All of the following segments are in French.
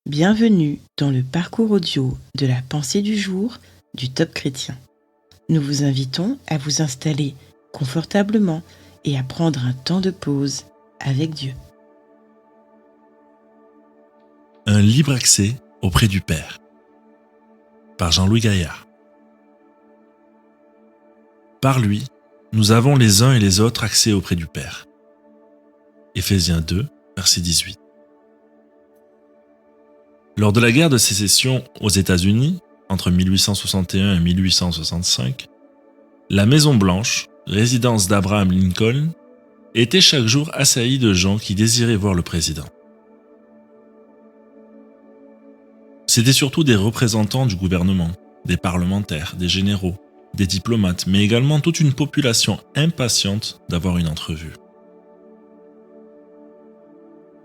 Bienvenue dans le parcours audio de la pensée du jour du Top Chrétien. Nous vous invitons à vous installer confortablement et à prendre un temps de pause avec Dieu. Un libre accès auprès du Père. Par Jean-Louis Gaillard. Par lui, nous avons les uns et les autres accès auprès du Père. Éphésiens 2, verset 18. Lors de la guerre de sécession aux États-Unis, entre 1861 et 1865, la Maison-Blanche, résidence d'Abraham Lincoln, était chaque jour assaillie de gens qui désiraient voir le président. C'étaient surtout des représentants du gouvernement, des parlementaires, des généraux, des diplomates, mais également toute une population impatiente d'avoir une entrevue.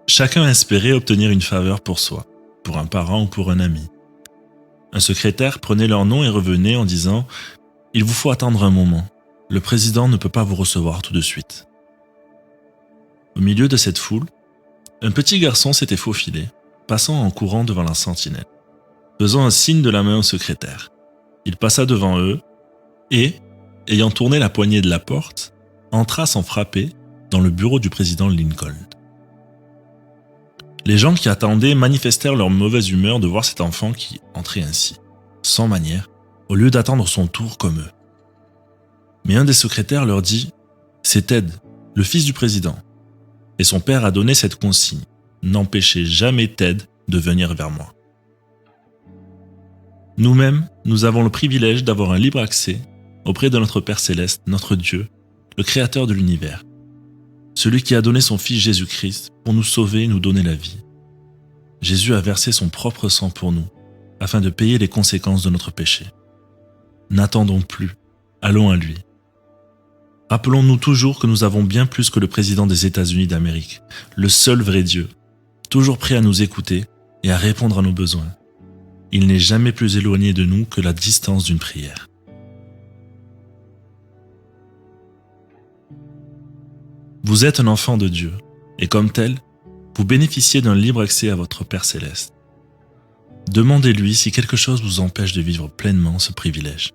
Chacun espérait obtenir une faveur pour soi, pour un parent ou pour un ami. Un secrétaire prenait leur nom et revenait en disant « Il vous faut attendre un moment, le président ne peut pas vous recevoir tout de suite ». Au milieu de cette foule, un petit garçon s'était faufilé, passant en courant devant la sentinelle, faisant un signe de la main au secrétaire. Il passa devant eux et, ayant tourné la poignée de la porte, entra sans frapper dans le bureau du président Lincoln. Les gens qui attendaient manifestèrent leur mauvaise humeur de voir cet enfant qui entrait ainsi, sans manière, au lieu d'attendre son tour comme eux. Mais un des secrétaires leur dit « C'est Ted, le fils du président. » Et son père a donné cette consigne « N'empêchez jamais Ted de venir vers moi. » Nous-mêmes, nous avons le privilège d'avoir un libre accès auprès de notre Père Céleste, notre Dieu, le Créateur de l'univers, celui qui a donné son Fils Jésus-Christ pour nous sauver et nous donner la vie. Jésus a versé son propre sang pour nous, afin de payer les conséquences de notre péché. N'attendons plus, allons à lui. Rappelons-nous toujours que nous avons bien plus que le président des États-Unis d'Amérique, le seul vrai Dieu, toujours prêt à nous écouter et à répondre à nos besoins. Il n'est jamais plus éloigné de nous que la distance d'une prière. Vous êtes un enfant de Dieu, et comme tel, vous bénéficiez d'un libre accès à votre Père Céleste. Demandez-lui si quelque chose vous empêche de vivre pleinement ce privilège.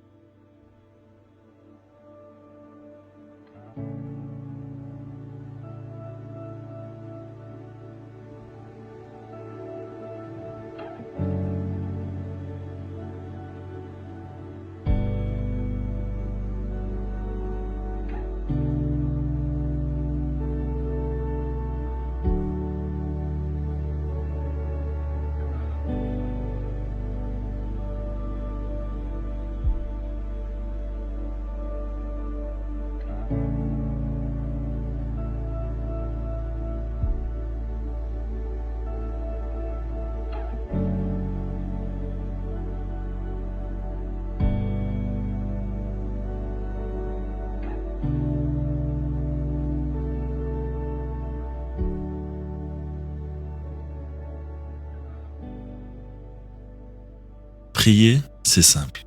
Prier, c'est simple.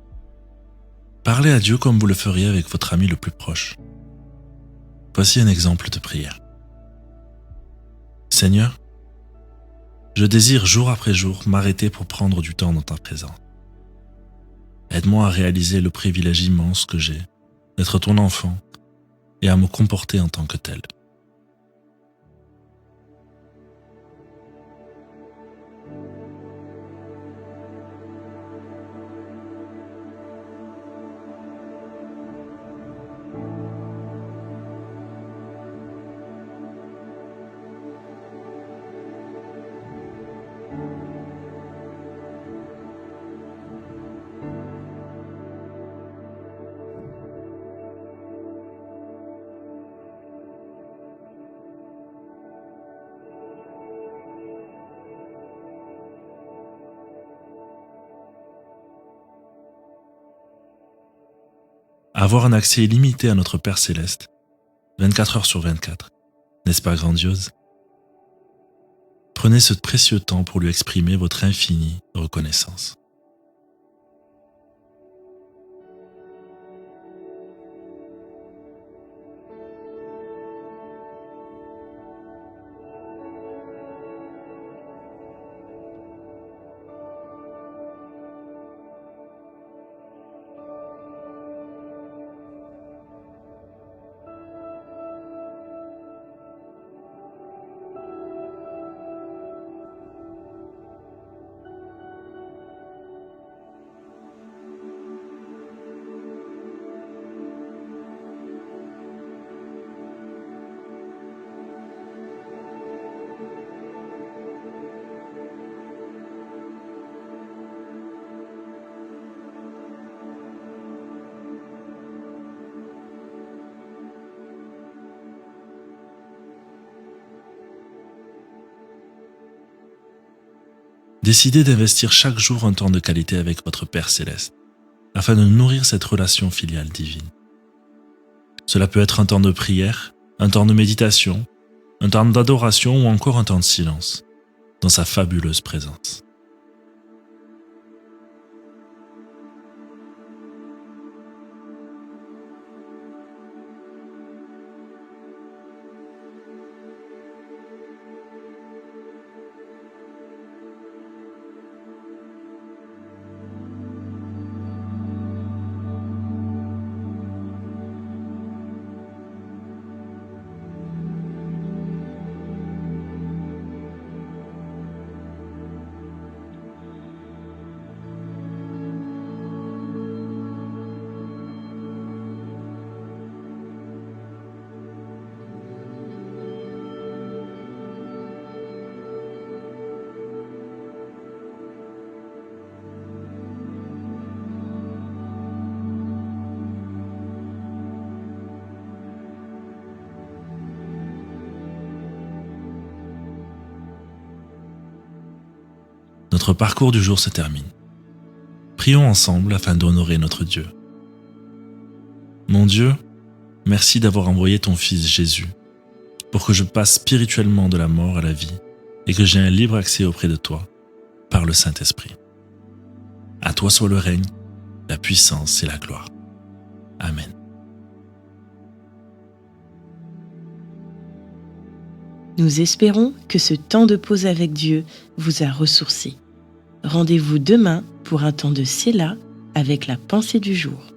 Parlez à Dieu comme vous le feriez avec votre ami le plus proche. Voici un exemple de prière. Seigneur, je désire jour après jour m'arrêter pour prendre du temps dans ta présence. Aide-moi à réaliser le privilège immense que j'ai d'être ton enfant et à me comporter en tant que tel. Avoir un accès illimité à notre Père Céleste, 24 heures sur 24, n'est-ce pas grandiose? Prenez ce précieux temps pour lui exprimer votre infinie reconnaissance. Décidez d'investir chaque jour un temps de qualité avec votre Père Céleste, afin de nourrir cette relation filiale divine. Cela peut être un temps de prière, un temps de méditation, un temps d'adoration ou encore un temps de silence, dans sa fabuleuse présence. Notre parcours du jour se termine. Prions ensemble afin d'honorer notre Dieu. Mon Dieu, merci d'avoir envoyé ton Fils Jésus pour que je passe spirituellement de la mort à la vie et que j'ai un libre accès auprès de toi par le Saint-Esprit. À toi soit le règne, la puissance et la gloire. Amen. Nous espérons que ce temps de pause avec Dieu vous a ressourcé. Rendez-vous demain pour un temps de Séla avec la pensée du jour.